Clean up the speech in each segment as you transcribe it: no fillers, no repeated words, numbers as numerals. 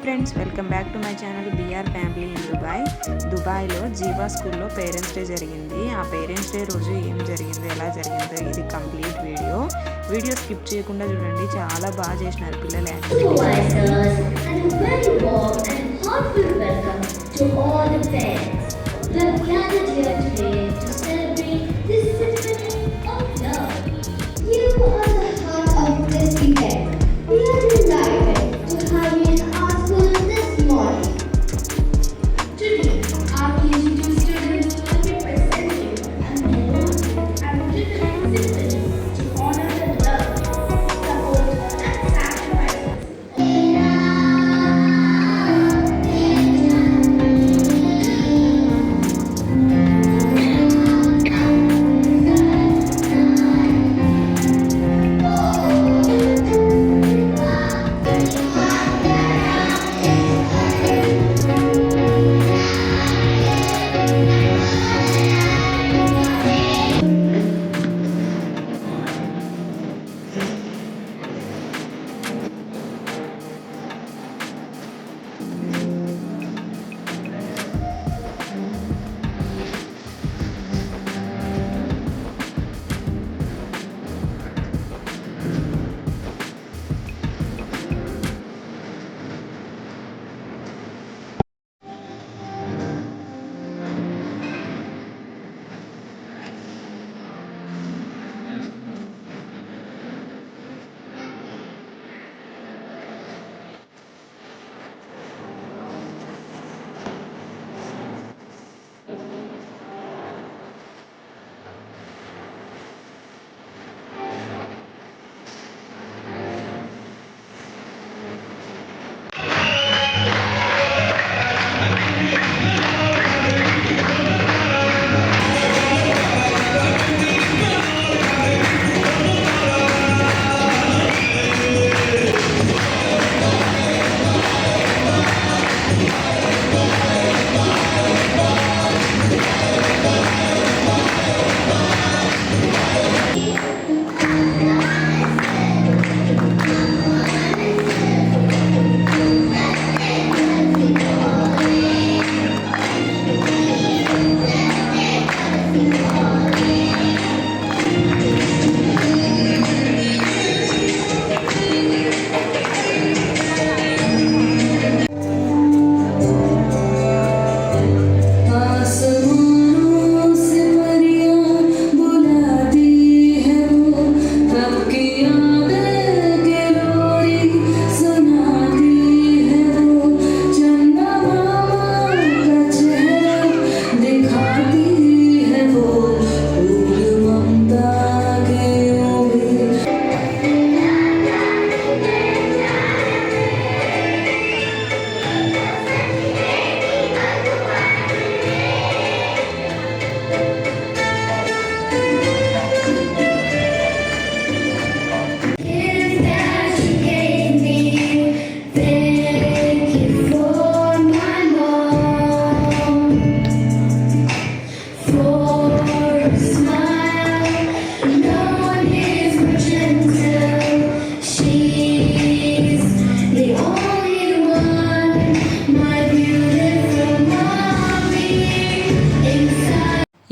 Friends, welcome back to my channel BR family ఇన్ దుబాయ్లో జీవా స్కూల్లో పేరెంట్స్ డే జరిగింది. ఆ పేరెంట్స్ డే రోజు ఏం జరిగిందో, ఎలా జరిగిందో ఇది కంప్లీట్ వీడియో స్కిప్ చేయకుండా చూడండి. చాలా బాగా చేసినారు పిల్లలు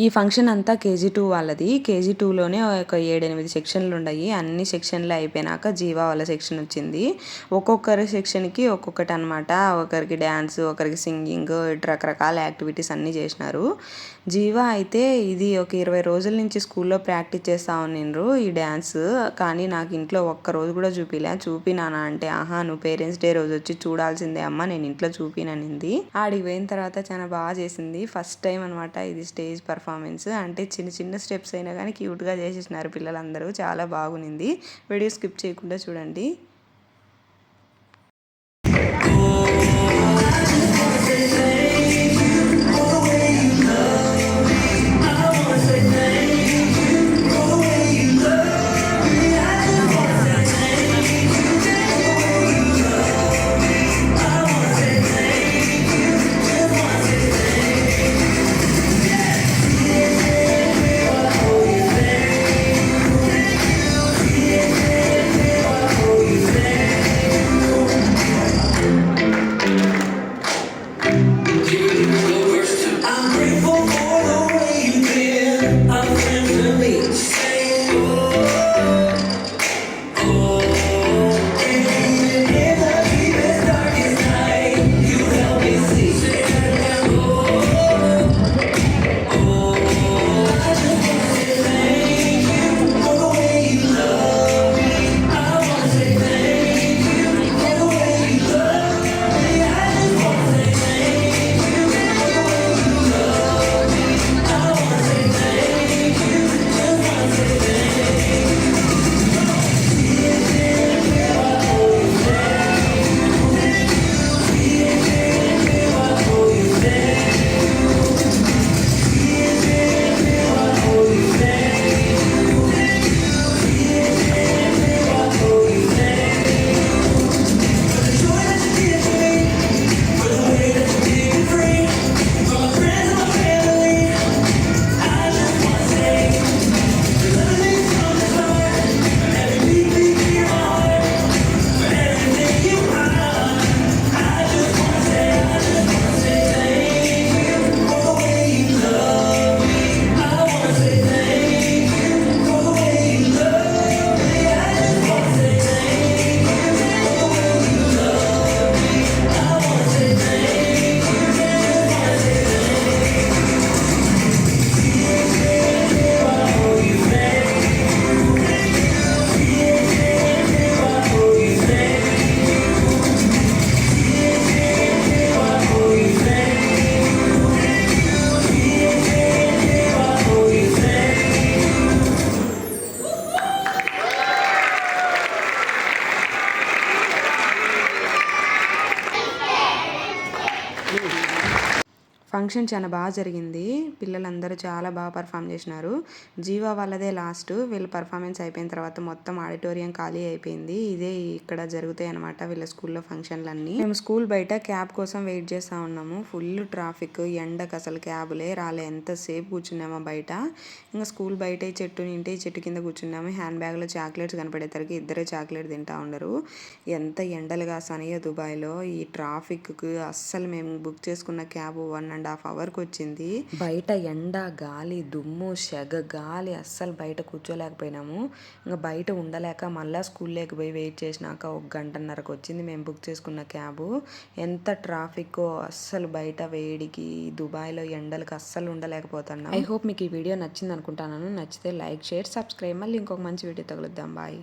ఈ ఫంక్షన్ అంతా KG2 వాళ్ళది. KG2లోనే ఒక 7-8 సెక్షన్లు ఉన్నాయి. అన్ని సెక్షన్లు అయిపోయినాక జీవా వాళ్ళ సెక్షన్ వచ్చింది. ఒక్కొక్కరి సెక్షన్కి ఒక్కొక్కటి అనమాట. ఒకరికి డ్యాన్స్, ఒకరికి సింగింగ్, రకరకాల యాక్టివిటీస్ అన్నీ చేసినారు. జీవా అయితే ఇది ఒక 20 రోజుల నుంచి స్కూల్లో ప్రాక్టీస్ చేస్తూ ఉన్నిండ్రు ఈ డ్యాన్స్. కానీ నాకు ఇంట్లో ఒక్కరోజు కూడా చూపినానా అంటే, ఆహా నువ్వు పేరెంట్స్ డే రోజు వచ్చి చూడాల్సిందే అమ్మ, నేను ఇంట్లో చూపిననింది. ఆడికి పోయిన తర్వాత చాలా బాగా చేసింది. ఫస్ట్ టైం అనమాట ఇది స్టేజ్ పర్ఫార్మెన్స్. అంటే చిన్న చిన్న స్టెప్స్ అయినా కానీ క్యూట్గా చేసేసినారు పిల్లలందరూ. చాలా బాగుంది. వీడియో స్కిప్ చేయకుండా చూడండి. ఫంక్షన్ చాలా బాగా జరిగింది. పిల్లలందరూ చాలా బాగా పర్ఫామ్ చేసినారు. జీవా వాళ్ళదే లాస్ట్. వీళ్ళ పర్ఫార్మెన్స్ అయిపోయిన తర్వాత మొత్తం ఆడిటోరియం ఖాళీ అయిపోయింది. ఇదే ఇక్కడ జరుగుతాయి అనమాట వీళ్ళ స్కూల్లో ఫంక్షన్లన్నీ. మేము స్కూల్ బయట క్యాబ్ కోసం వెయిట్ చేస్తూ ఉన్నాము. ఫుల్ ట్రాఫిక్, ఎండకు అసలు క్యాబులే రాలే. ఎంతసేపు కూర్చున్నామో బయట. ఇంకా స్కూల్ బయట చెట్టు నింటే చెట్టు కింద కూర్చున్నాము. హ్యాండ్ బ్యాగ్లో చాక్లెట్స్ కనపడేసరికి ఇద్దరే చాక్లెట్ తింటా ఉండరు. ఎంత ఎండలుగా సనియా దుబాయ్లో ఈ ట్రాఫిక్కి అస్సలు మేము బుక్ చేసుకున్న క్యాబ్ 1.5 అవర్కి వచ్చింది. బయట ఎండ, గాలి, దుమ్ము, సెగ గాలి, అస్సలు బయట కూర్చోలేకపోయినాము. ఇంకా బయట ఉండలేక మళ్ళీ స్కూల్లోకి పోయి వెయిట్ చేసినాక 1 గంటన్నరకు వచ్చింది మేము బుక్ చేసుకున్న క్యాబు. ఎంత ట్రాఫిక్, అస్సలు బయట వేడికి దుబాయ్లో ఎండలకు అస్సలు ఉండలేకపోతున్నాం. ఐ హోప్ మీకు ఈ వీడియో నచ్చింది అనుకుంటాను. నచ్చితే లైక్, షేర్, సబ్స్క్రైబ్. మళ్ళీ ఇంకొక మంచి వీడియో తగులుద్దాం. బాయ్.